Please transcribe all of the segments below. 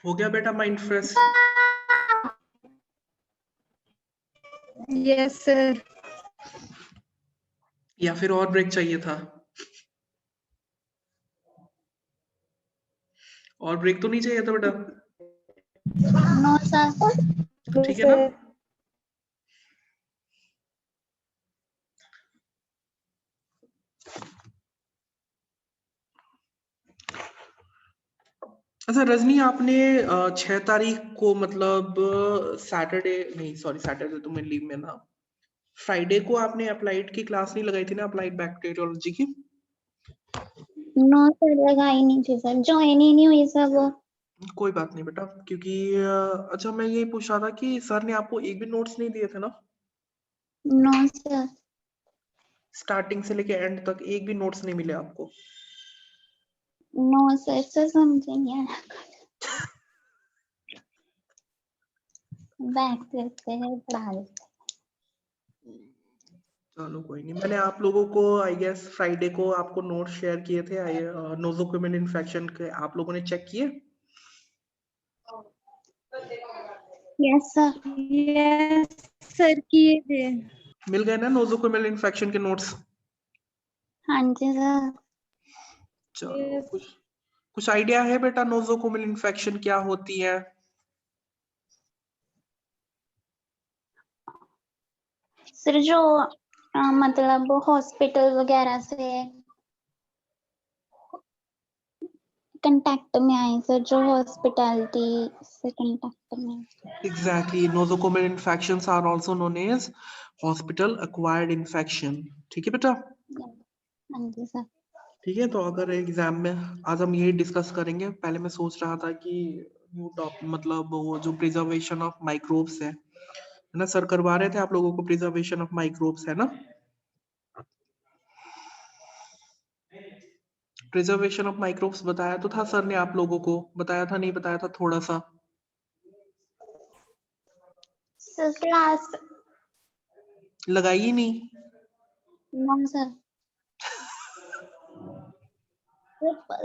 हो गया बेटा माइंड फ्रेश? Yes sir. या फिर और ब्रेक चाहिए था? और ब्रेक तो नहीं चाहिए था बेटा? No sir. ठीक है ना? अच्छा रजनी, आपने 6 तारीख को मतलब सैटरडे नहीं, सॉरी सैटरडे तो मैं लीव में था, फ्राइडे को आपने अप्लाइड की क्लास नहीं लगाई थी ना, अप्लाइड बैक्टीरियोलॉजी की? नो सर, लगाई नहीं थी सर, ज्वाइन ही नहीं हुई सर वो। कोई बात नहीं बेटा, क्योंकि अच्छा मैं ये पूछ रहा था कि सर ने आपको एक भी नोट्स नहीं दिए थे ना? No sir. स्टार्टिंग से लेके एंड तक एक भी नोट्स नहीं मिले आपको? नो सर, सर समझे नहीं आया। बैक करते हैं, पढ़ा देते चलो कोई नहीं, मैंने आप लोगों को आई गेस फ्राइडे को आपको नोट्स शेयर किए थे नोजोकोमियल इन्फेक्शन के, आप लोगों ने चेक किए? Yes sir. यस सर, किए थे। मिल गए ना नोजोकोमियल इन्फेक्शन के नोट्स? हाँ जी सर। चलो कुछ कुछ आइडिया है बेटा नोजोकोमियल इन्फेक्शन क्या होती है? सर जो मतलब हॉस्पिटल वगैरह से कांटेक्ट में आए सर, जो हॉस्पिटैलिटी से कांटेक्ट में आए। Exactly, nosocomial infections are also known as hospital acquired infection. ठीक है बेटा? हाँ जी सर। ठीक है, तो अगर एग्जाम में आज हम यही डिस्कस करेंगे। पहले मैं सोच रहा था कि न्यू टॉप मतलब वो जो प्रिजर्वेशन ऑफ माइक्रोब्स है ना, सर करवा रहे थे आप लोगों को प्रिजर्वेशन ऑफ माइक्रोब्स, है ना? प्रिजर्वेशन ऑफ माइक्रोब्स बताया तो था सर ने आप लोगों को, बताया था नहीं बताया था थोड़ा सा? सर क्लास लगाई ही नहीं? नो सर,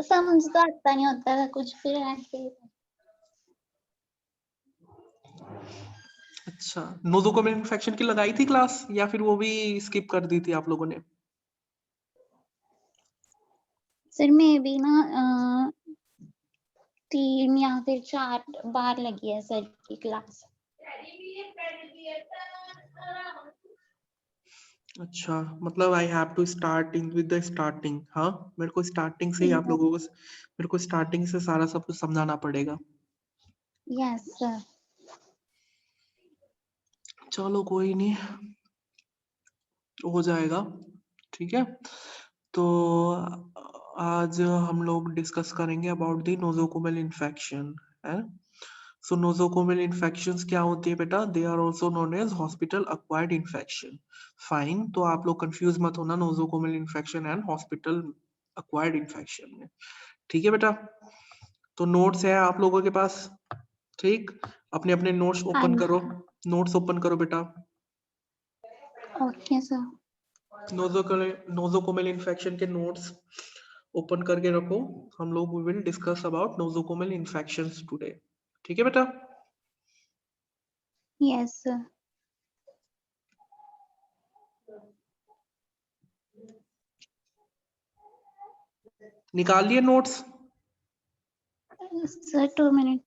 समझ तो आता नहीं होता था कुछ, फिर ऐसे। अच्छा, नोजोकोमियल इन्फेक्शन की लगाई थी क्लास या फिर वो भी स्किप कर दी थी आप लोगों ने? सर में भी ना 3 या फिर 4 बार लगी है सर की क्लास। अच्छा, मतलब I have to starting with the starting. हाँ, मेरे को स्टार्टिंग से ही आप लोगों को, मेरे को स्टार्टिंग से सारा सब कुछ समझाना पड़ेगा। Yes sir. चलो कोई नहीं, हो जाएगा। ठीक है, तो आज हम लोग डिस्कस करेंगे अबाउट द नोजोकोमियल इन्फेक्शन, है? सो नोजोकोमियल इन्फेक्शंस क्या होती है बेटा? They are also known as hospital acquired infection. Fine, तो आप लोग कंफ्यूज मत होना nosocomial infection and hospital acquired infection में। ठीक है बेटा? तो नोट्स है आप लोगों के पास? ठीक, अपने अपने नोट्स हाँ ओपन करो। नोट्स ओपन करो बेटा। Okay sir. नोजोकोमियल इन्फेक्शन के नोट्स ओपन करके रखो। हम लोग we will discuss about nosocomial infections today. ठीक है बेटा? Yes sir. निकाल लिए नोट्स? Sir 2 minute.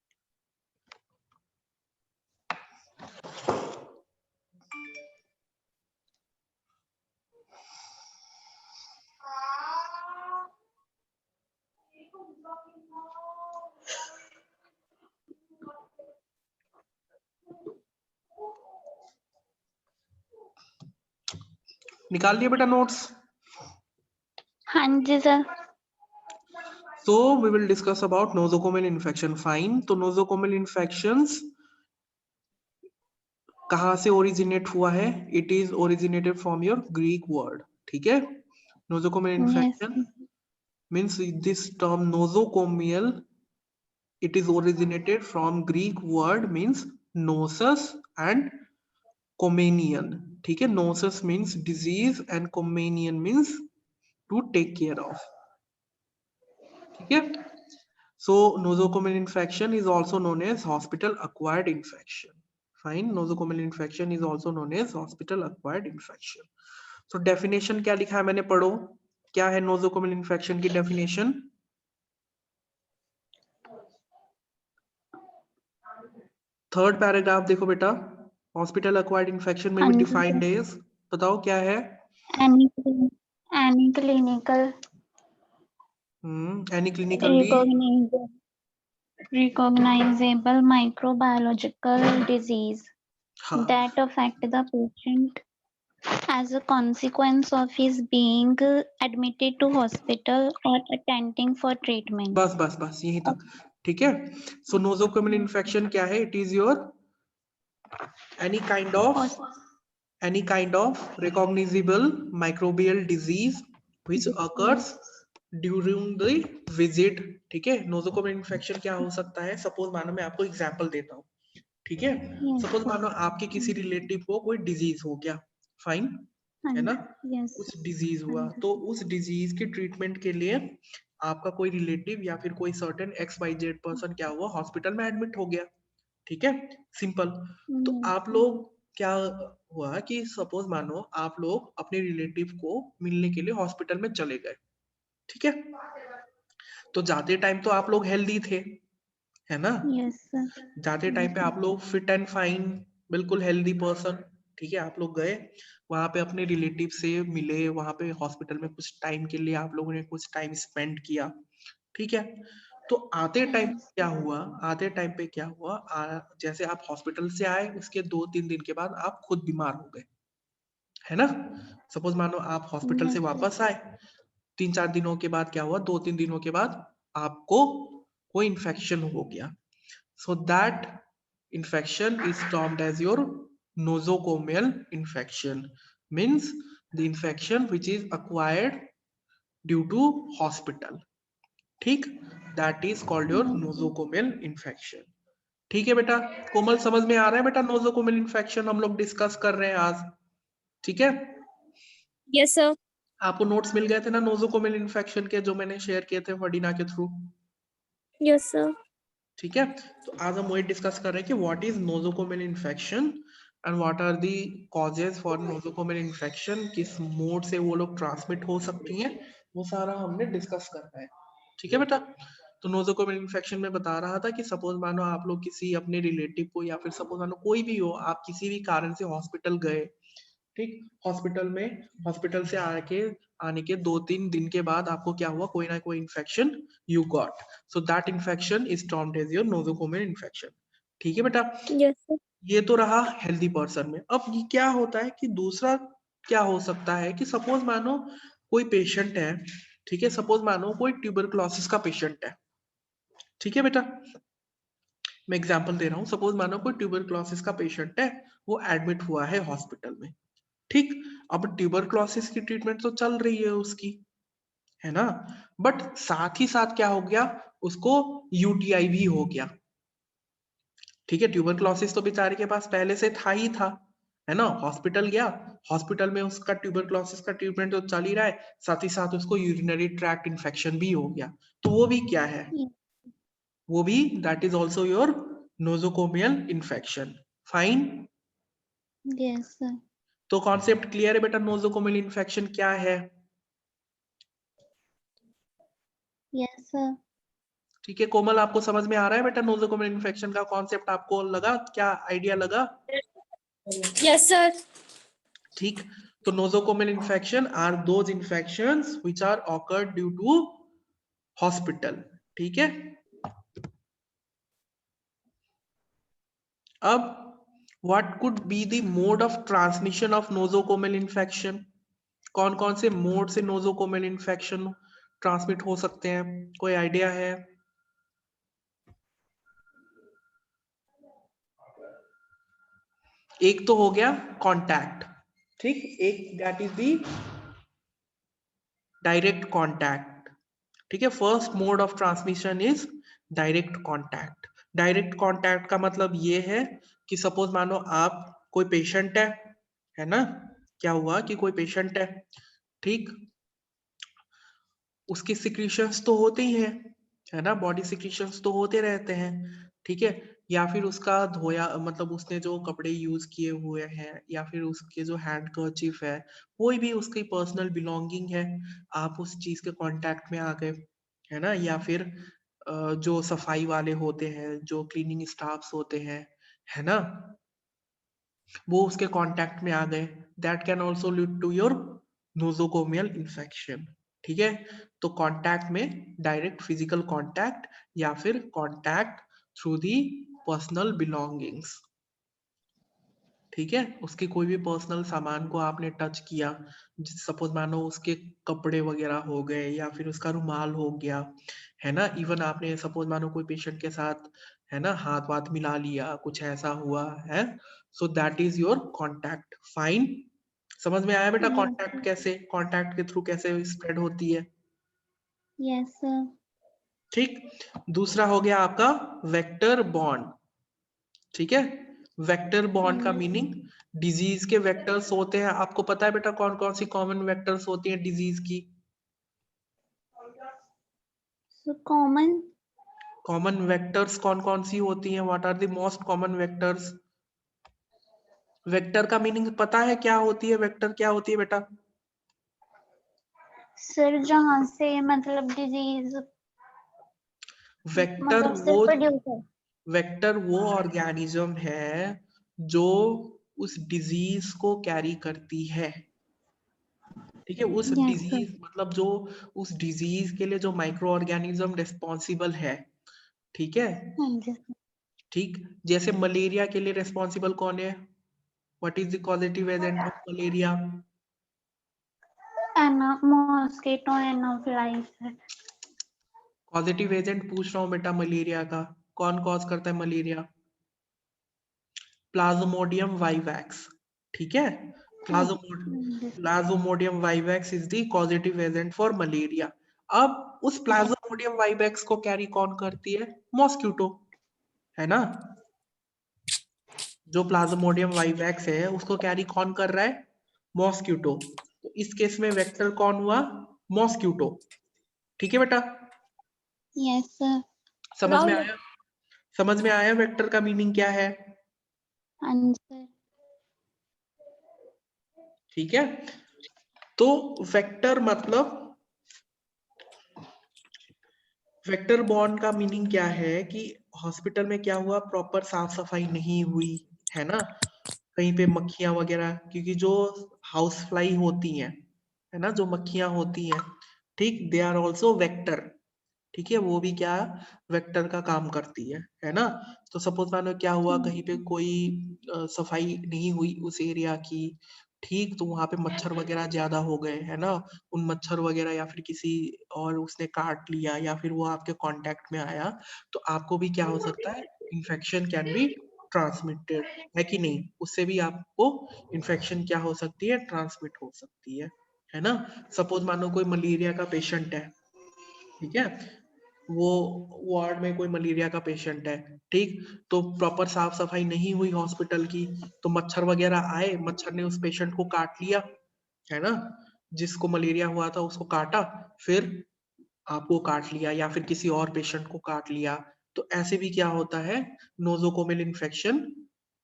निकाल लिए बेटा नोट्स? हाँ जी sir. So we will discuss about nosocomial infection. Fine. तो nosocomial infections कहाँ से ओरिजिनेट हुआ है? It is originated from your Greek word. ठीक है? Nosocomial yes infection means this term nosocomial. It is originated from Greek word means nosus and comanion. ठीक है? Nosus means disease and comanion means to take care of. ठीक है? So nosocomial infection is also known as hospital acquired infection. Fine. Nosocomial infection is also known as hospital acquired infection. So definition क्या लिखा है मैंने पढ़ो. क्या है nosocomial infection की definition? थर्ड पैराग्राफ देखो बेटा. Hospital acquired infection may हाँ be जी defined सर। as. बताओ क्या है? any clinical Any clinically recognizable microbiological disease हाँ. that affect the patient as a consequence of his being admitted to hospital or attending for treatment. बस बस बस यहीं तक. ठीक है. So nosocomial infection क्या है? It is your any kind of recognizable microbial disease which occurs during the visit. ठीक है. नोजोकोमियल इन्फेक्शन क्या हो सकता है? सपोज मानो मैं आपको एग्जांपल देता हूँ. ठीक है. Yes. सपोज मानो आपके किसी रिलेटिव को कोई डिजीज हो गया. फाइन है ना. Yes. कुछ डिजीज हुआ तो उस डिजीज के ट्रीटमेंट के लिए आपका कोई रिलेटिव या फिर कोई सर्टेन XYZ पर्सन क्या हुआ? हॉस्पिटल में एडमिट हो गया. ठीक है. सिंपल. तो आप लोग क्या हुआ कि सपोज मानो आप लोग अपने रिलेटिव को मिलने के लिए हॉस्पिटल में चले गए. ठीक है. तो जाते टाइम तो आप लोग हेल्दी थे, है ना. Yes, sir. जाते टाइम पे आप लोग फिट एंड फाइन, बिल्कुल हेल्दी पर्सन. ठीक है. आप लोग गए वहां पे अपने रिलेटिव से मिले, वहां पे हॉस्पिटल में कुछ टाइम के लिए आप लोगों ने कुछ टाइम स्पेंड किया. ठीक है. तो आते टाइम क्या हुआ? आते टाइम पे क्या हुआ? जैसे आप हॉस्पिटल से आए उसके 2-3 दिन के बाद आप खुद बीमार हो गए, है ना. सपोज मानो आप हॉस्पिटल से वापस आए, 3-4 दिनों के बाद क्या हुआ? 2-3 दिनों के बाद आपको कोई इन्फेक्शन हो गया. So that infection is termed as your nosocomial infection. Means the infection which is acquired due to hospital. ठीक. That is called your nosocomial infection. ठीक है बेटा. कोमल समझ में आ रहा है बेटा? nosocomial infection हम लोग डिस्कस कर रहे हैं आज. ठीक है. Yes sir. आपको नोट्स मिल गए थे ना नोजोकोमियल इन्फेक्शन के, जो मैंने शेयर किए थे फर्डिना के थ्रू. Yes sir. ठीक है. तो आज हम वही डिस्कस कर रहे हैं कि what is nosocomial infection and what are the causes for nosocomial infection. किस मोड से वो लोग ट्रांसमिट हो सकती हैं, वो सारा हमने डिस्कस करना है. ठीक है बेटा. तो नोजोकोमियल इन्फेक्शन में बता रहा था कि सपोज मानो आप लोग किसी अपने रिलेटिव को या फिर सपोज मानो कोई भी हो, आप किसी भी कारण से हॉस्पिटल गए. ठीक. हॉस्पिटल से आने के 2-3 दिन के बाद आपको क्या हुआ? कोई ना कोई infection you got. So that infection is termed as your nosocomial infection. ठीक है बेटा. Yes sir. ये तो रहा हेल्दी पर्सन में. अब ये क्या होता है कि दूसरा क्या हो सकता है कि सपोज मानो कोई पेशेंट है. ठीक है. सपोज मानो कोई ट्यूबरकुलोसिस का पेशेंट है. ठीक है बेटा. मैं एग्जांपल दे रहा हूँ. सपोज मानो कोई ट्यूबरकुलोसिस का पेशेंट है, वो एडमिट हुआ है हॉस्पिटल में. ठीक. अब ट्यूबरकुलोसिस की ट्रीटमेंट तो चल रही है उसकी, है ना. बट साथ ही साथ क्या हो गया? उसको यूटीआई भी हो गया. ठीक है. ट्यूबरकुलोसिस तो बेचारे के पास पहले से था ही था, है ना. हॉस्पिटल गया, हॉस्पिटल में उसका ट्यूबरकुलोसिस का ट्रीटमेंट तो चल ही रहा है, साथ ही साथ उसको यूरिनरी ट्रैक्ट इन्फेक्शन भी हो गया. तो वो भी क्या है? वो भी that is also your nosocomial infection. Fine. Yes, sir. तो कॉन्सेप्ट क्लियर है बेटा? नोजोकोमियल इन्फेक्शन क्या है? Yes, sir. ठीक है. कोमल आपको समझ में आ रहा है बेटा नोजोकोमियल इन्फेक्शन का कॉन्सेप्ट? आपको लगा क्या? आइडिया लगा? Yes sir. ठीक. तो nosocomial infection are those infections which are occurred due to hospital. ठीक है. अब what could be the mode of transmission of nosocomial infection? कौन कौन से मोड से नोजोकोमियल इन्फेक्शन ट्रांसमिट हो सकते हैं, कोई आइडिया है? एक तो हो गया कांटेक्ट, ठीक, एक that is the direct contact, ठीक है। First mode of transmission is direct contact. Direct contact का मतलब ये है कि सपोज मानो आप कोई पेशेंट है ना, क्या हुआ कि कोई पेशेंट ठीक, उसके सिक्रीशंस तो होते ही हैं, है ना, बॉडी सिक्रीशंस तो होते रहते हैं, ठीक है। या फिर उसका धोया, मतलब उसने जो कपड़े यूज किए हुए हैं, या फिर उसके जो हैंड कर्चीफ है, कोई भी उसकी पर्सनल बिलोंगिंग है, आप उस चीज के कांटेक्ट में आ गए, है ना। या फिर जो सफाई वाले होते हैं, जो क्लीनिंग स्टाफ्स होते हैं, है ना, वो उसके कांटेक्ट में आ गए, that can also lead to your nosocomial infection, ठीक है। तो कांटेक्ट में डायरेक्ट फिजिकल कांटेक्ट, या फिर contact through the personal belongings, ठीक है। उसके कोई भी पर्सनल सामान को आपने टच किया, सपोज मानो उसके कपड़े वगैरह हो गए, या फिर उसका रुमाल हो गया, है ना। इवन आपने सपोज मानो कोई पेशेंट के साथ, है ना, हाथ वाथ मिला लिया, कुछ ऐसा हुआ है, सो that is your contact. Fine, समझ में आया बेटा Yes, कांटेक्ट कैसे, कांटेक्ट के थ्रू कैसे स्प्रेड होती है, yes, sir. ठीक। दूसरा हो गया आपका वेक्टर बॉन्ड, ठीक है। वेक्टर बॉन्ड का Yes. मीनिंग, डिजीज के वेक्टर्स होते हैं, आपको पता है बेटा कौन कौन सी कॉमन वेक्टर्स होती हैं डिजीज की? So common. कॉमन वेक्टर्स कौन कौन सी होती हैं? What are the most common vectors? Vector का मीनिंग पता है क्या होती है? वेक्टर क्या होती है बेटा? सर जहाँ से मतलब डिजीज वेक्टर मतलब वो सर प्रोड्यूसर। वेक्टर वो ऑर्गेनिज्म है जो उस डिजीज को कैरी करती है, ठीक है। उस यस सर। डिजीज मतलब जो उस डिजीज के लिए जो माइक्रो ऑर्गेनिज्म रिस्पॉन्सिबल है, ठीक है। हाँ जी सर। ठीक, जैसे मलेरिया के लिए रिस्पॉन्सिबल कौन है? What is the causative agent of malaria? एना मॉस्किटो एनाफिलाइटिस। कॉजेटिव एजेंट पूछ रहा हूँ बेटा, मलेरिया का कौन कॉज करता है मलेरिया? प्लाज्मोडियम वाइवैक्स, ठीक है। Plasmodium vivax is the causative agent for malaria. अब उस प्लाज्मोडियम वाइवैक्स को कैरी कौन करती है? मॉस्किटो, है ना। जो प्लाज्मोडियम वाइवैक्स है उसको कैरी कौन कर रहा है? मॉस्किटो। तो इस केस में वेक्टर कौन हुआ? मॉस्किटो, ठीक है बेटा। Yes sir. समझ में आया? समझ में आया वेक्टर का मीनिंग क्या है? हाँ जी सर। ठीक है। तो वेक्टर मतलब, वेक्टर बॉर्न का मीनिंग क्या है कि हॉस्पिटल में क्या हुआ, प्रॉपर साफ सफाई नहीं हुई, है ना, कहीं पे मक्खियां वगैरह, क्योंकि जो हाउस फ्लाई होती हैं, है ना, जो मक्खियां होती हैं, ठीक, दे आर ऑल्सो वेक्टर, ठीक है। वो भी क्या, वेक्टर का काम करती है ना। तो सपोज मानो क्या हुआ, कहीं पे कोई सफाई नहीं हुई उस एरिया की, ठीक, तो वहां पे मच्छर वगैरह ज्यादा हो गए, है ना। उन मच्छर वगैरह या फिर किसी और उसने काट लिया, या फिर वो आपके कांटेक्ट में आया, तो आपको भी क्या हो सकता है, इन्फेक्शन कैन बी ट्रांसमिटेड, है कि नहीं? उससे भी आपको इन्फेक्शन क्या हो सकती है, ट्रांसमिट हो सकती है ना। सपोज मानो कोई मलेरिया का पेशेंट है, ठीक है, वो वार्ड में कोई मलेरिया का पेशेंट है, ठीक, तो प्रॉपर साफ सफाई नहीं हुई हॉस्पिटल की, तो मच्छर वगैरह आए, मच्छर ने उस पेशेंट को काट लिया, है ना, जिसको मलेरिया हुआ था उसको काटा, फिर आपको काट लिया, या फिर किसी और पेशेंट को काट लिया, तो ऐसे भी क्या होता है, नोजोकोमियल इन्फेक्शन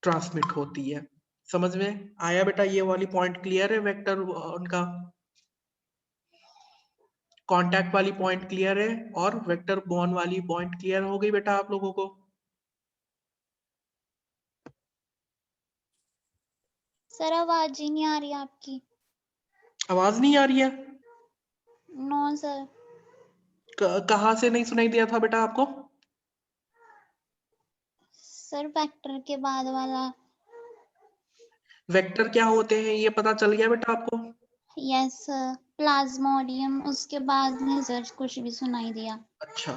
ट्रांसमिट होती है। समझ में आया बेटा? ये वाली पॉइंट क्लियर है, वेक्टर उनका कांटेक्ट वाली पॉइंट क्लियर है, और वेक्टर बॉर्न वाली पॉइंट क्लियर हो गई बेटा आप लोगों को? सर आवाज ही नहीं आ रही आपकी। आवाज नहीं आ रही है? No sir. कहाँ से नहीं सुनाई दिया था बेटा आपको? सर वेक्टर के बाद वाला। वेक्टर क्या होते हैं ये पता चल गया बेटा आपको? यस सर, प्लाज्मोडियम उसके बाद नहीं सर कुछ भी सुनाई दिया। अच्छा,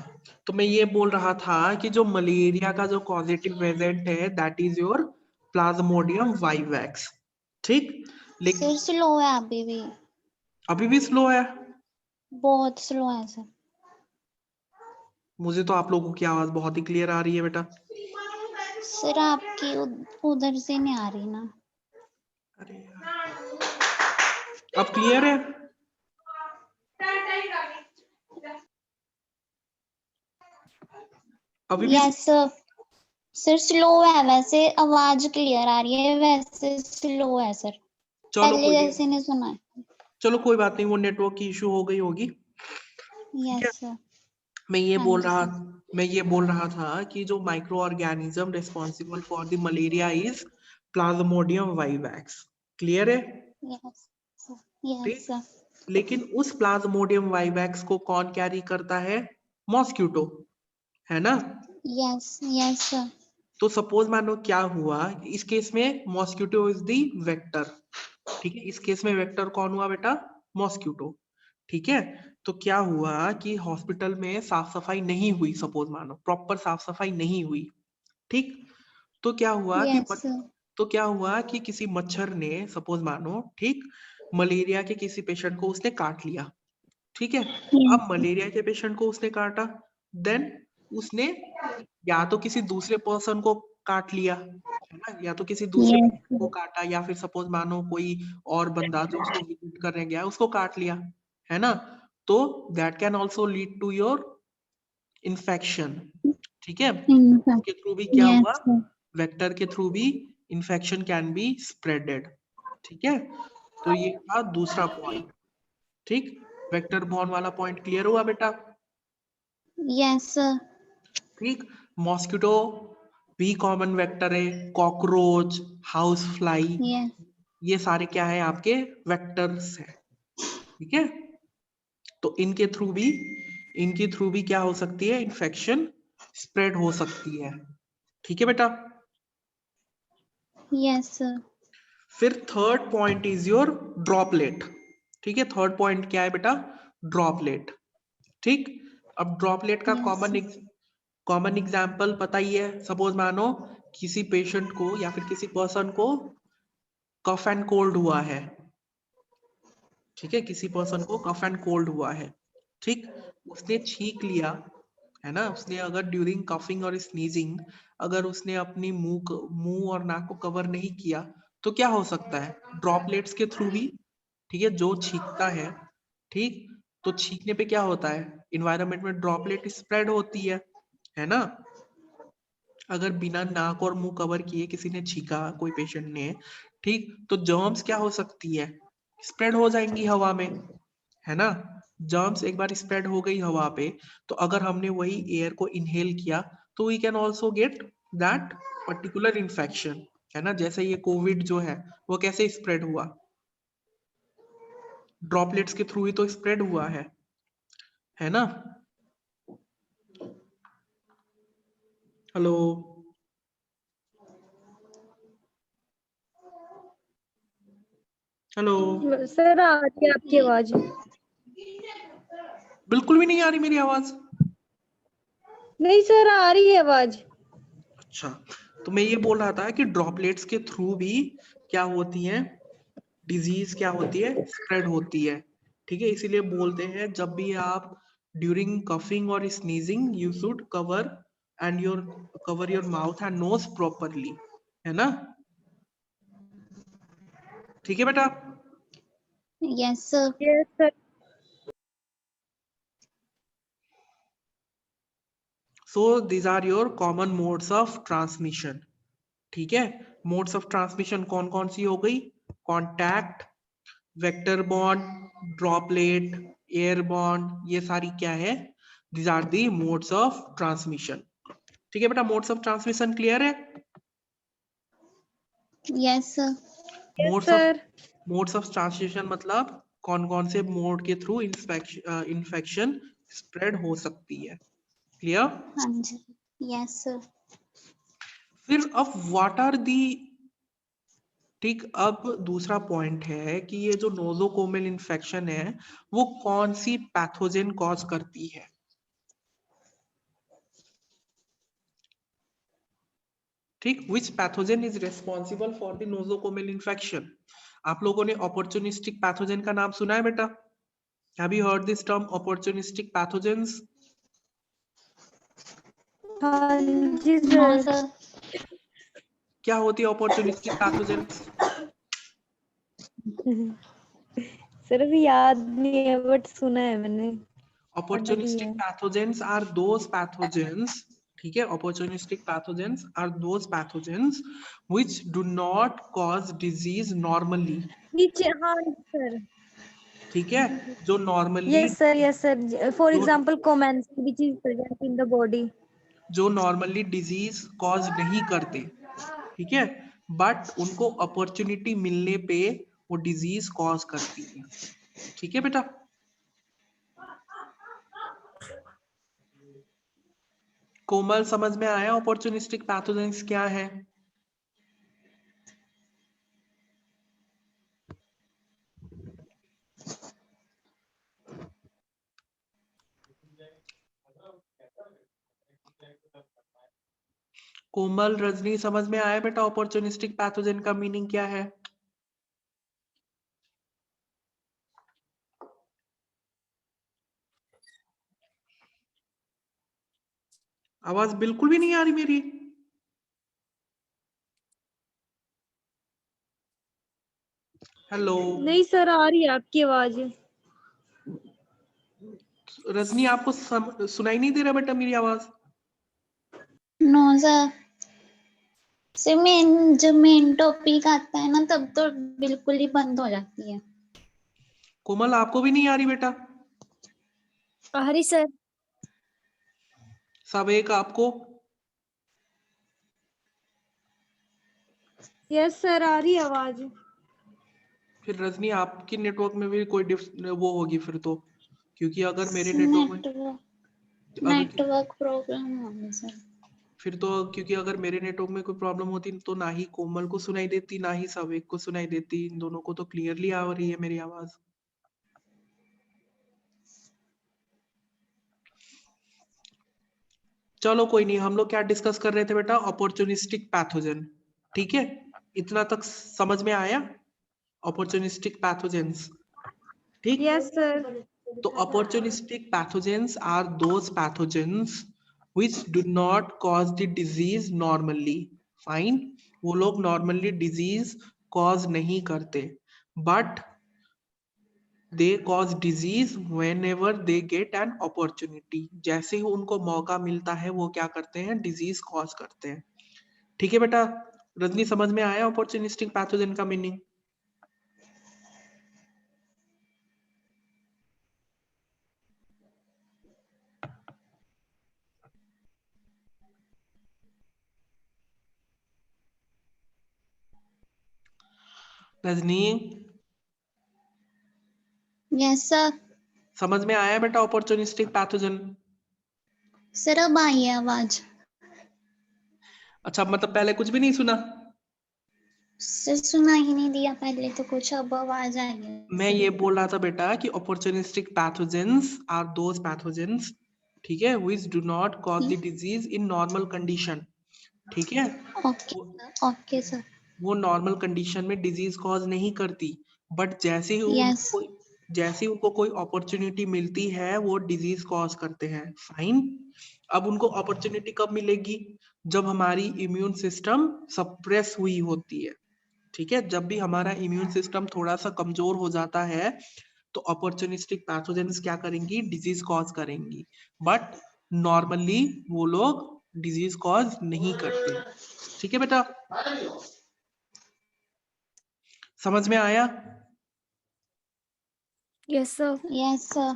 तो मैं ये बोल रहा था कि जो मलेरिया का जो कॉजेटिव एजेंट है that is your Plasmodium vivax, ठीक। लेकिन सर स्लो है अभी भी स्लो है। बहुत स्लो है सर। मुझे तो आप लोगों की आवाज बहुत ही क्लियर आ रही है बेटा। सर आपकी उधर से नहीं आ रही ना। अरे यार, अब क्लियर है? अभी भी? यस सर, सर स्लो है, वैसे आवाज क्लियर आ रही है, वैसे स्लो है सर, चलो पहले कोई जैसे नहीं सुना है। चलो कोई बात नहीं, वो नेटवर्क की इशू हो गई होगी। ठीक है, यस सर। मैं ये हाँ बोल जी रहा सर। मैं ये बोल रहा था कि जो micro organism responsible for the malaria is plasmodium vivax. Clear है? Yes sir. यस ठीक। सर। लेकिन उस प्लाज्मोडियम वाइवैक्स को कौन कैरी करता है? मॉस्क्यूटो, है ना। Yes yes sir. तो सपोज मानो क्या हुआ, इस केस में मॉस्क्यूटो इज द वेक्टर। ठीक है, इस केस में वेक्टर कौन हुआ बेटा? मॉस्क्यूटो। ठीक है, तो क्या हुआ कि हॉस्पिटल में साफ सफाई नहीं हुई, सपोज मानो प्रॉपर साफ सफाई नहीं हुई। ठीक, तो क्या हुआ कि यस सर। किसी मच्छर ने सपोज मानो, ठीक, मलेरिया के किसी पेशेंट को उसने काट लिया। ठीक है, अब मलेरिया के पेशेंट को उसने काटा, देन उसने या तो किसी दूसरे पर्सन को काट लिया, है ना, या तो किसी दूसरे यस patient को काटा, या फिर सपोज मानो कोई और बंदा जो उसको विजिट करने गया उसको काट लिया, है ना। तो that can also lead to your infection. ठीक है, इसके थ्रू भी क्या हुआ, यस सर। वेक्टर के थ्रू भी इन्फेक्शन कैन बी स्प्रेडेड। ठीक है, तो ये था दूसरा पॉइंट। ठीक, वेक्टर बॉर्न वाला पॉइंट क्लियर हुआ बेटा? Yes sir. ठीक, मॉस्किटो भी कॉमन वेक्टर है, कॉकरोच, हाउस फ्लाई, यस ये सारे क्या है आपके वेक्टर्स है। ठीक है, तो इनके थ्रू भी क्या हो सकती है, इन्फेक्शन स्प्रेड हो सकती है। ठीक है बेटा। Yes sir. फिर third point is your droplet. ठीक है, थर्ड पॉइंट क्या है बेटा? ड्रॉपलेट। ठीक, अब ड्रॉपलेट का यस कॉमन एग्जाम्पल पता ही है। सपोज मानो किसी पेशेंट को या फिर किसी पर्सन को कफ एंड कोल्ड हुआ है। ठीक है, किसी पर्सन को कफ एंड कोल्ड हुआ है, ठीक, उसने छींक लिया, है ना, उसने अगर ड्यूरिंग कफिंग और स्नीजिंग अगर उसने अपनी मुंह और नाक को कवर नहीं किया, तो क्या हो सकता है? ड्रॉपलेट्स के थ्रू भी, ठीक है, जो छींकता है, ठीक, तो छींकने पे क्या होता है, इन्वायरमेंट में ड्रॉपलेट स्प्रेड होती है ना। अगर बिना नाक और मुंह कवर किए किसी ने छींका, कोई पेशेंट ने, ठीक, तो जर्म्स क्या हो सकती है, स्प्रेड हो जाएंगी हवा में, है ना। जर्म्स एक बार स्प्रेड हो गई हवा पे, तो अगर हमने वही एयर को इनहेल किया, तो we can also get that particular infection, है ना। जैसे ये कोविड जो है वो कैसे स्प्रेड हुआ, ड्रॉपलेट्स के थ्रू ही तो स्प्रेड हुआ है ना। हेलो, हेलो, सर आ रही है आपकी आवाज। बिल्कुल भी नहीं आ रही मेरी आवाज? नहीं सर आ रही है आवाज। अच्छा, तो मैं ये बोल रहा था कि ड्रॉपलेट्स के थ्रू भी क्या होती है, डिजीज क्या होती है, स्प्रेड होती है। ठीक है, इसीलिए बोलते हैं जब भी आप ड्यूरिंग कफिंग और sneezing you should cover your mouth and nose properly, है ना। ठीक है बेटा। Yes sir. Yes sir. So these are your common modes of transmission. ठीक है, मोड्स ऑफ ट्रांसमिशन कौन कौन सी हो गई? कॉन्टैक्ट, वेक्टर बॉन्ड, ड्रॉपलेट, एयरबॉर्न, ये सारी क्या है? These are the modes of transmission. ठीक है बेटा, मोड्स ऑफ ट्रांसमिशन क्लियर है? Yes sir. Yes modes of sir. Transmission मतलब कौन कौन से मोड के थ्रू इन्फेक्शन स्प्रेड हो सकती है। क्लियर? हाँ जी। Yes sir. फिर अब व्हाट आर दी ठीक, अब दूसरा पॉइंट है कि ये जो नोजोकोमियल इन्फेक्शन है वो कौन सी पैथोजन कॉज करती है। ठीक, which pathogen is responsible for the nosocomial infection. आप लोगों ने अपॉर्चुनिस्टिक पैथोजन का नाम सुना है बेटा? Have you heard this term opportunistic pathogens? हाँ जी No, सर। sir. क्या होती है अपॉर्चुनिस्टिक पैथोजेंस? सर अभी याद नहीं है बट सुना है मैंने, पढ़ा भी Opportunistic है। pathogens are those pathogens, ठीक है, opportunistic pathogens are those pathogens which do not cause disease normally, नीचे हाँ सर। ठीक है, जो normally यस सर फॉर जो example commensal which is present in the body. जो normally disease cause नहीं करते, ठीक है, बट उनको अपॉर्चुनिटी मिलने पे वो डिजीज कॉज करती है, ठीक है बेटा। कोमल, समझ में आया अपॉर्चुनिस्टिक पैथोजेंस क्या है? कोमल, रजनी, समझ में आया बेटा अपॉर्चुनिस्टिक पैथोजन का मीनिंग क्या है? आवाज बिल्कुल भी नहीं आ रही मेरी। हेलो नहीं सर आ रही है आपकी आवाज। रजनी, आपको सुनाई नहीं दे रहा बेटा मेरी आवाज? No, sir. से मेन जब मेन टॉपिक आता है ना तब तो बिल्कुल ही बंद हो जाती है। कोमल, आपको भी नहीं आ रही बेटा? आ रही सर। सब एक आपको? यस सर आ रही है आवाज। फिर रजनी, आपकी नेटवर्क में भी कोई वो होगी फिर तो, क्योंकि अगर मेरे नेटवर्क में अगर नेटवर्क प्रॉब्लम होगी सर। फिर तो, क्योंकि अगर मेरे नेटवर्क में कोई प्रॉब्लम होती तो ना ही कोमल को सुनाई देती ना ही सवेक को सुनाई देती, इन दोनों को तो क्लियरली आ रही है मेरी आवाज। चलो कोई नहीं, हम लोग क्या डिस्कस कर रहे थे बेटा? अपॉर्चुनिस्टिक पैथोजन, ठीक है, इतना तक समझ में आया? अपॉर्चुनिस्टिक पैथोजेंस, ठीक। Yes sir. तो opportunistic pathogens are those pathogens which do not cause the disease normally, fine, वो लोग नॉर्मली डिजीज कॉज नहीं करते, but they cause disease whenever they get an opportunity, जैसे ही उनको मौका मिलता है वो क्या करते हैं? डिजीज कॉज करते हैं, ठीक है बेटा। रजनी, समझ में आया अपॉर्चुनिस्टिक पैथोजन का मीनिंग? Rajni, yes sir. समझ में आया बेटा अपॉर्चुनिस्टिक पैथोजन? सर अब आई है आवाज। अच्छा, मतलब पहले कुछ भी नहीं सुना? सर सुना ही नहीं दिया पहले तो कुछ, अब आवाज आई है। मैं ये बोल रहा था बेटा कि opportunistic pathogens are those pathogens, ठीक है, which do not cause the disease in normal condition, ठीक है, ओके सर। वो नॉर्मल कंडीशन में डिजीज कॉज नहीं करती, बट यस। जैसे ही उनको कोई अपॉर्चुनिटी मिलती है वो डिजीज कॉज करते हैं, फाइन। अब उनको अपॉर्चुनिटी कब मिलेगी? जब हमारी इम्यून सिस्टम सप्रेस हुई होती है, ठीक है, जब भी हमारा इम्यून सिस्टम थोड़ा सा कमजोर हो जाता है तो अपॉर्चुनिस्टिक पैथोजेंस क्या करेंगी? डिजीज कॉज करेंगी, बट नॉर्मली वो लोग डिजीज कॉज नहीं करते, ठीक है बेटा, समझ में आया? Yes sir. Yes sir.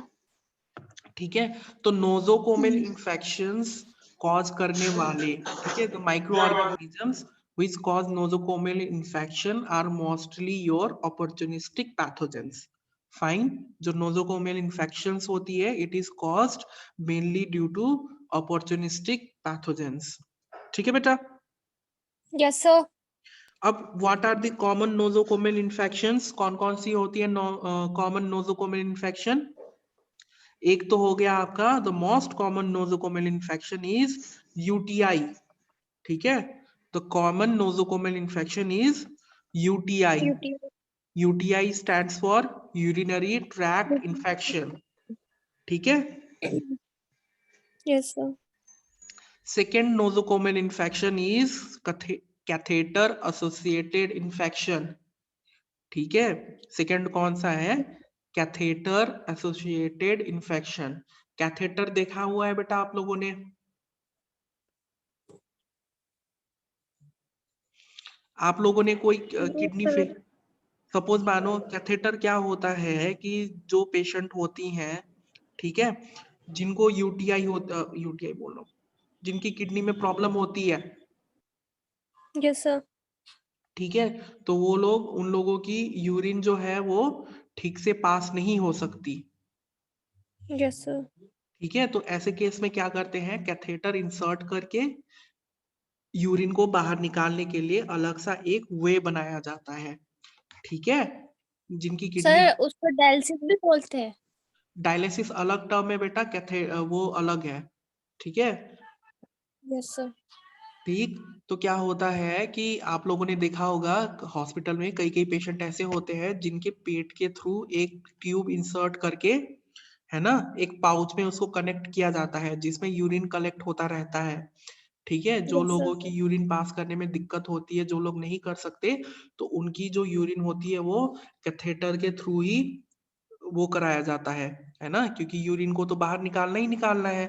ठीक है, तो नोजोकोमियल इन्फेक्शंस कॉज करने वाले, ठीक है, the micro organisms which cause nosocomial infection are mostly your opportunistic pathogens, fine। जो nosocomial infections होती है it is caused mainly due to opportunistic pathogens, ठीक है बेटा। Yes sir. अब what are the common nosocomial infections? कौन कौन सी होती है कॉमन नोजोकोमियल इन्फेक्शन? एक तो हो गया आपका the most common nosocomial infection is UTI, ठीक है? The common nosocomial infection is UTI. UTI stands for urinary tract infection, ठीक है? Yes, sir. Second nosocomial infection is catheter associated infection, ठीक है? सेकेंड कौन सा है? Catheter associated infection. कैथेटर देखा हुआ है बेटा आप लोगों ने? आप लोगों ने कोई किडनी sir. फेल, सपोज मानो कैथेटर क्या होता है कि जो पेशेंट होती हैं, ठीक है, जिनको यूटीआई होता, यूटीआई बोल रहा हूँ, जिनकी किडनी में प्रॉब्लम होती है, Yes, sir. ठीक है, तो वो लोग, उन लोगों की यूरिन जो है वो ठीक से पास नहीं हो सकती, Yes, sir. ठीक है? तो ऐसे केस में क्या करते हैं, कैथेटर इंसर्ट करके यूरिन को बाहर निकालने के लिए अलग सा एक वे बनाया जाता है, ठीक है? जिनकी किडनी, सर उसको डायलिसिस भी बोलते हैं. डायलिसिस अलग टर्म है बेटा, वो अलग है, ठीक है? Yes, sir. ठीक. तो क्या होता है कि आप लोगों ने देखा होगा हॉस्पिटल में कई कई पेशेंट ऐसे होते हैं जिनके पेट के थ्रू एक ट्यूब इंसर्ट करके, है ना, एक पाउच में उसको कनेक्ट किया जाता है जिसमें यूरिन कलेक्ट होता रहता है, ठीक है? जो Yes, sir. लोगों की यूरिन पास करने में दिक्कत होती है, जो लोग नहीं कर सकते, तो उनकी जो यूरिन होती है वो कैथेटर के थ्रू ही वो कराया जाता है ना? क्योंकि यूरिन को तो बाहर निकालना ही निकालना है,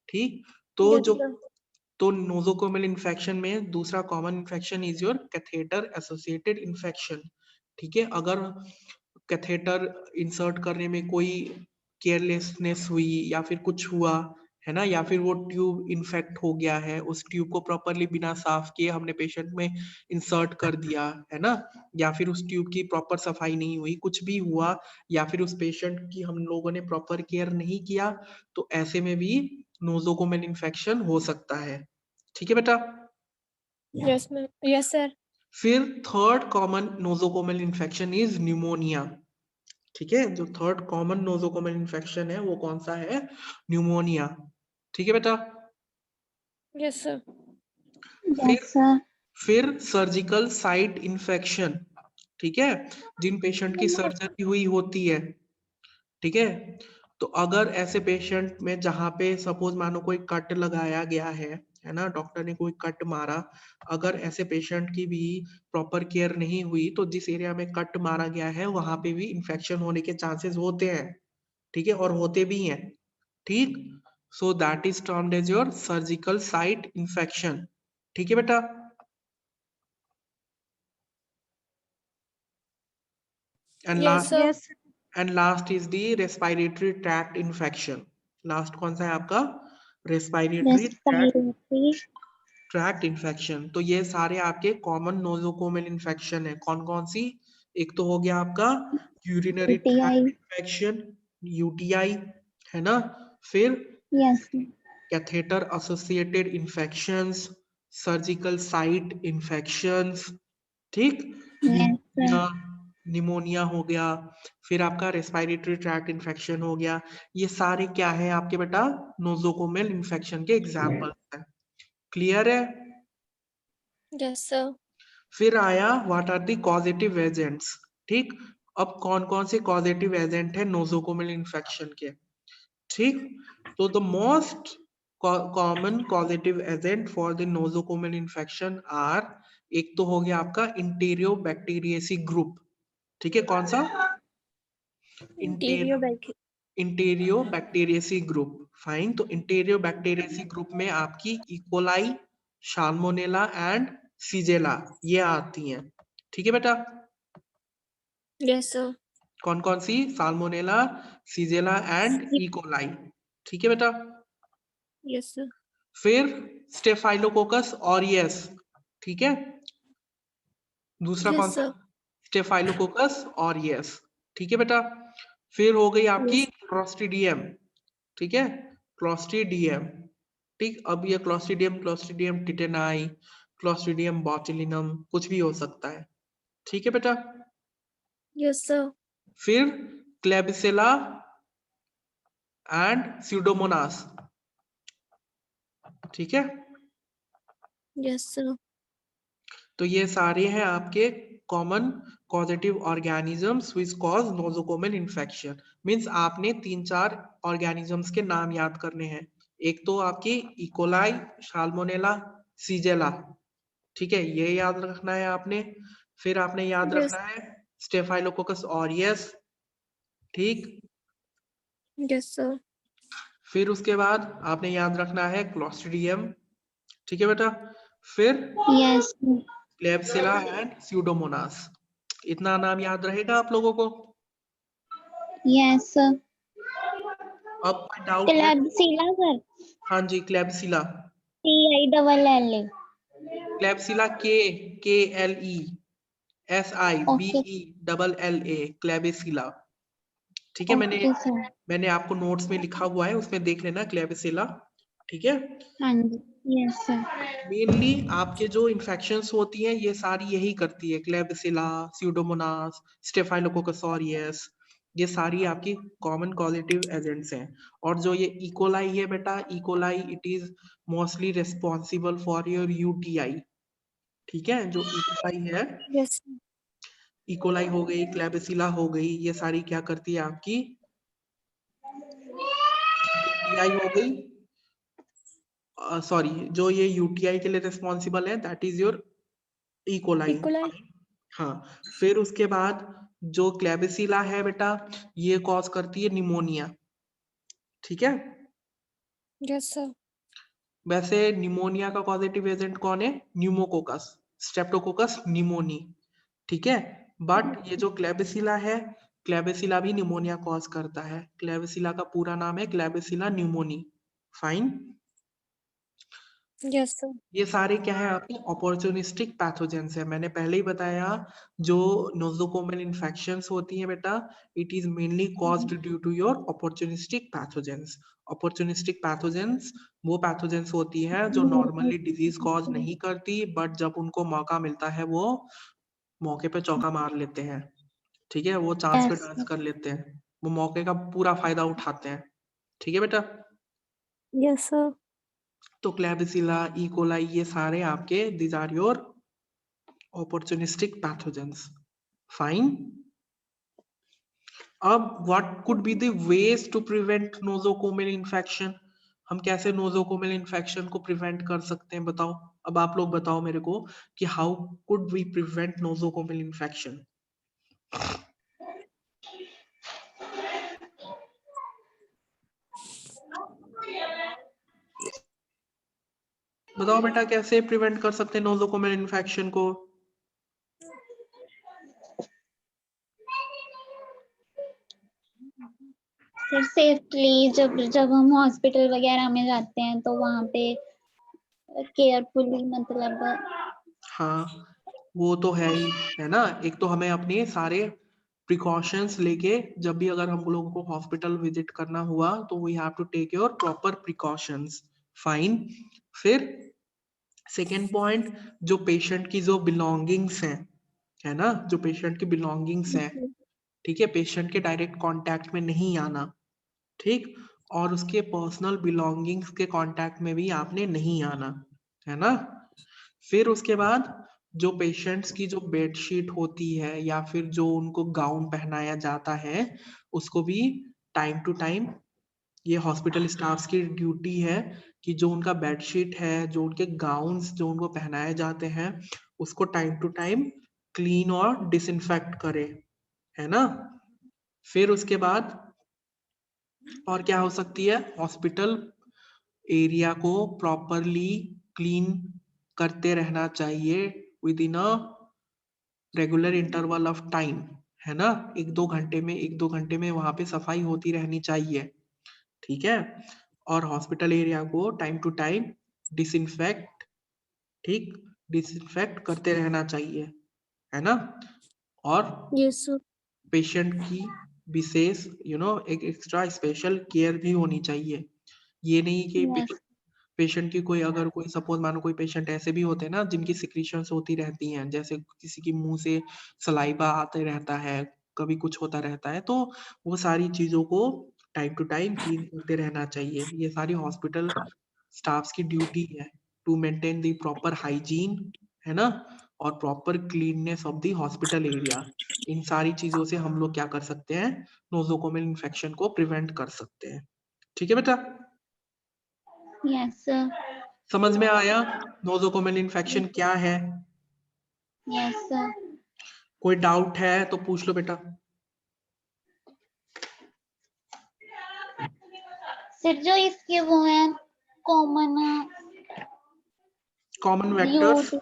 ठीक? तो Yes, जो, sir. तो नोजोकोमियल इन्फेक्शन में दूसरा common infection is your catheter associated infection, ठीक है? अगर कैथेटर इंसर्ट करने में कोई केयरलेसनेस हुई या फिर कुछ हुआ, है ना, या फिर वो ट्यूब इन्फेक्ट हो गया है, उस ट्यूब को प्रॉपरली बिना साफ किए हमने पेशेंट में इंसर्ट कर दिया, है ना, या फिर उस ट्यूब की प्रॉपर सफाई नहीं हुई, कुछ भी हुआ, या फिर उस पेशेंट की हम लोगों ने प्रॉपर केयर नहीं किया, तो ऐसे में भी नोजोकोमियल इन्फेक्शन हो सकता है, ठीक है बेटा? Yes, ma'am. Yes, sir. फिर third common nosocomial infection is pneumonia, ठीक है? जो थर्ड कॉमन नोजोकोमियल इन्फेक्शन है वो कौन सा है? न्यूमोनिया, ठीक है बेटा? Yes, sir. फिर Yes, sir. फिर सर्जिकल साइट इन्फेक्शन, ठीक है? जिन पेशेंट की सर्जरी हुई होती है, ठीक है, तो अगर ऐसे पेशेंट में जहां पे सपोज मानो कोई कट लगाया गया है ना, डॉक्टर ने कोई कट मारा, अगर ऐसे पेशेंट की भी प्रॉपर केयर नहीं हुई तो जिस एरिया में कट मारा गया है वहां पे भी इन्फेक्शन होने के चांसेस होते हैं, ठीक है, और होते भी हैं, ठीक? So that is termed as your surgical site infection, ठीक है बेटा? And Yes, last, sir. Yes. And last is the respiratory tract infection. Last कौन सा है आपका? Respiratory Respiratory. Tract infection. तो ये सारे आपके कॉमन नोजोकोमियल इन्फेक्शन है. कौन कौन सी? एक तो हो गया आपका urinary tract UTI. Infection, UTI, है ना? फिर Yes. Catheter associated infections, surgical site infections, ठीक? Yes, pneumonia, sir. निमोनिया हो गया, फिर आपका रेस्पिरेटरी ट्रैक्ट इन्फेक्शन हो गया. ये सारे क्या है आपके बेटा? नोजोकोमियल इन्फेक्शन के एग्जाम्पल्स हैं. क्लियर है? Yes, sir. फिर आया what are the causative agents, ठीक? अब कौन कौन से कॉजेटिव एजेंट है नोजोकोमियल इन्फेक्शन के, ठीक? तो the most common causative agent for the nosocomial infection are, एक तो हो गया आपका इंटीरियो बैक्टीरियसी ग्रुप, ठीक है? कौन सा? Interior bag. इंटीरियो बैक्टीरियसी ग्रुप. फाइन. तो इंटीरियो बैक्टीरियसी ग्रुप में आपकी इकोलाई, साल्मोनेला एंड सीजेला ये आती हैं, ठीक है बेटा? Yes, sir. कौन कौन सी? साल्मोनेला, सीजेला एंड इकोलाई, ठीक है बेटा? Yes, sir. फिर स्टेफाइलोकोकस ऑरियस, ठीक है? दूसरा कौन Yes, सा? sir. स्टेफाइलोकोकस ऑरियस, ठीक है बेटा? फिर हो गई आपकी Yes. क्लोस्ट्रीडियम, ठीक है? क्लोस्ट्रीडियम, ठीक? अब ये क्लोस्ट्रीडियम, क्लोस्ट्रीडियम टिटेनाई, क्लोस्ट्रीडियम बोtulinum, कुछ भी हो सकता है। ठीक है बेटा। Yes sir. फिर क्लेबिसेला एंड स्यूडोमोनास। ठीक है, यस सर। तो ये सारे हैं आपके common causative organisms which cause nosocomial infection. Means आपने 3-4 ऑर्गेनिजम्स के नाम याद करने हैं। एक तो आपकी इकोलाई, साल्मोनेला, सीजेला, ठीक है, ये याद रखना है आपने। फिर आपने याद Yes. रखना है स्टेफाइलोकोकस ऑरियस, ठीक। Yes sir. फिर उसके बाद आपने याद रखना है क्लोस्ट्रीडियम, ठीक है बेटा। फिर Yes. क्लेब्सिला and Pseudomonas. इतना नाम याद रहेगा आप लोगों को। Yes. अब कोई डाउट है? Klebsiella sir. हाँ जी, क्लेब्सिला। CILLA. क्लेब्सिला Okay. KLESIBELLA, क्लेबिसिला। ठीक है, Okay sir. मैंने आपको नोट्स में लिखा हुआ है, उसमें देख लेना क्लेबिसिला। ठीक है, हाँ जी। Yes sir. मेनली आपके जो इन्फेक्शंस होती हैं ये सारी यही करती है, क्लेबिसिला, स्यूडोमोनास, स्टेफाइलोकोकस ऑरियस, ये सारी आपकी कॉमन कॉजेटिव एजेंट्स हैं। और जो ये इकोलाई है बेटा, E coli it is mostly responsible for your UTI. ठीक है, जो इकोलाई है, यस। इकोलाई हो गई, क्लेबिसिला हो गई, ये सारी क्या करती है आपकी यूटीआई हो गई। सॉरी, जो ये यूटीआई के लिए रिस्पॉन्सिबल है that is your E coli. E coli. हाँ, फिर उसके बाद जो क्लेबिसिला है बेटा, ये कॉज करती है निमोनिया। ठीक है, यस सर। वैसे निमोनिया का पॉजिटिव एजेंट कौन है? Pneumococcus, Streptococcus pneumoniae. ठीक है, बट ये जो क्लेबिसिला है, क्लेबिसिला भी निमोनिया कॉज करता है। क्लेबिसिला का पूरा नाम है क्लेबिसिला न्यूमोनी। फाइन। Yes sir. ये सारे क्या है आपके अपॉर्चुनिस्टिक पैथोजेंस है। मैंने पहले ही बताया, जो नोजोकोमल इन्फेक्शंस होती हैं बेटा, it is mainly caused due to your opportunistic pathogens. Opportunistic pathogens वो पैथोजेंस होती है जो नॉर्मली डिजीज कॉज नहीं करती, बट जब उनको मौका मिलता है वो मौके पे चौका मार लेते हैं। ठीक है, वो चांस पे Yes. डांस कर लेते हैं, वो मौके का पूरा फायदा उठाते हैं। ठीक है बेटा, यस सर। तो क्लेबिसिला, इकोलाई, ये सारे आपके these are your opportunistic pathogens. Fine. अब what could be the ways to prevent nosocomial infection? हम कैसे nosocomial infection को prevent कर सकते हैं, बताओ। अब आप लोग बताओ मेरे को कि how could we prevent nosocomial infection? बताओ बेटा, कैसे prevent कर सकते हैं nosocomial infection को? फिर सेफली जब हम हॉस्पिटल वगैरह में जाते हैं तो वहाँ पे केयरफुली मतलब हाँ, वो तो है ही, है ना। एक तो हमें अपने सारे प्रिकॉशंस लेके, जब भी अगर हम लोगों को हॉस्पिटल विजिट करना हुआ तो we have to take your proper precautions. Fine. फिर सेकेंड पॉइंट, जो पेशेंट की जो बिलोंगिंग्स हैं, है ना, जो पेशेंट की बिलोंगिंग्स हैं, ठीक है, पेशेंट के डायरेक्ट कांटेक्ट में नहीं आना। ठीक, और उसके पर्सनल बिलोंगिंग्स के कांटेक्ट में भी आपने नहीं आना, है ना। फिर उसके बाद जो पेशेंट्स की जो बेडशीट होती है या फिर जो उनको गाउन पहनाया जाता है, उसको भी टाइम टू टाइम, ये हॉस्पिटल स्टाफ्स की ड्यूटी है कि जो उनका बेडशीट है, जो उनके गाउन्स जो उनको पहनाए जाते हैं, उसको टाइम टू टाइम क्लीन और डिसइंफेक्ट करे, है ना। फिर उसके बाद और क्या हो सकती है, हॉस्पिटल एरिया को प्रॉपरली क्लीन करते रहना चाहिए with in a regular interval of time, है ना। 1-2 घंटे में वहां पे सफाई होती रहनी चाहिए। ठीक है, और हॉस्पिटल एरिया को टाइम टू टाइम डिसइंफेक्ट, ठीक, डिसइंफेक्ट करते रहना चाहिए, है ना। और यस सर। पेशेंट की विशेष एक एक्स्ट्रा स्पेशल केयर भी होनी चाहिए। ये नहीं कि yes, पेशेंट की कोई अगर कोई सपोज मानो कोई पेशेंट ऐसे भी होते हैं ना जिनकी सिक्रीशंस होती रहती हैं, जैसे किसी की मुंह से सलाइवा आते रहता है, कभी कुछ होता रहता है, तो वो सारी चीजों को टाइम टू टाइम क्लीन करते रहना चाहिए। ये सारी हॉस्पिटल स्टाफ्स की ड्यूटी है to maintain the proper hygiene, है ना, और proper cleanliness of the hospital area. इन सारी चीजों से हम लोग क्या कर सकते हैं, नोजोकोमियल इन्फेक्शन को प्रिवेंट कर सकते हैं। ठीक है बेटा, Yes, sir. समझ में आया नोजोकोमियल इन्फेक्शन क्या है? Yes, sir. कोई डाउट है तो पूछ लो बेटा। सर जो इसके वो हैं common common vectors,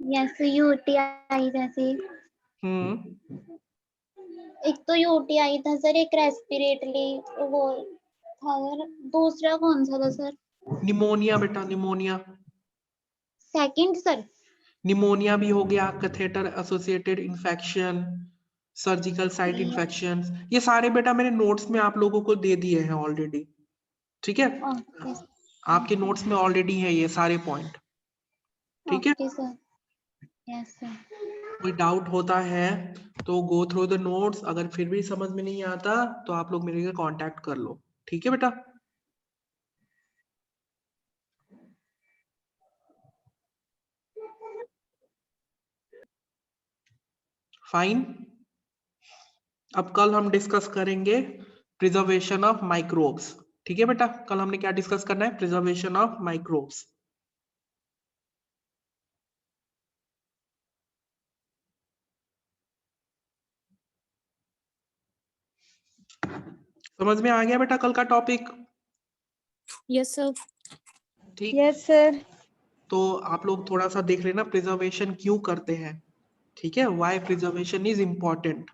yes UTI जैसे, एक तो यूटीआई था सर, एक रेस्पिरेटरी वो था सर, दूसरा कौन सा था सर? निमोनिया बेटा, निमोनिया। Second sir? निमोनिया भी हो गया, catheter associated infection, surgical site infection, ये सारे बेटा मेरे नोट्स में आप लोगों को दे दिए हैं ऑलरेडी। ठीक है, ओके आपके नोट्स में ऑलरेडी है ये सारे पॉइंट। ठीक है, ओके सर। Yes sir. कोई डाउट होता है तो गो थ्रू द नोट्स, अगर फिर भी समझ में नहीं आता तो आप लोग मेरे से कांटेक्ट कर लो। ठीक है बेटा, फाइन। अब कल हम डिस्कस करेंगे प्रिजर्वेशन ऑफ माइक्रोब्स। ठीक है बेटा, कल हमने क्या डिस्कस करना है, प्रिजर्वेशन ऑफ माइक्रोब्स। समझ में आ गया बेटा कल का टॉपिक? Yes sir. ठीक, यस सर। तो आप लोग थोड़ा सा देख लेना प्रिजर्वेशन क्यों करते हैं। ठीक है, व्हाई प्रिजर्वेशन इज इम्पोर्टेंट।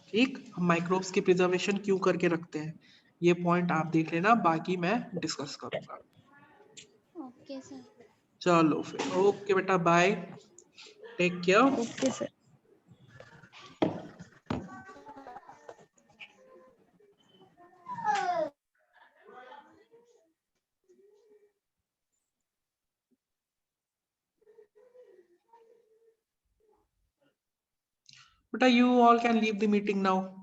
ठीक, हम माइक्रोब्स की प्रिजर्वेशन क्यों करके रखते हैं, ये पॉइंट आप देख लेना, बाकी मैं डिस्कस करूंगा। Okay sir. चलो फिर, ओके बेटा, bye, take care. Okay sir. बेटा you all can leave the meeting now.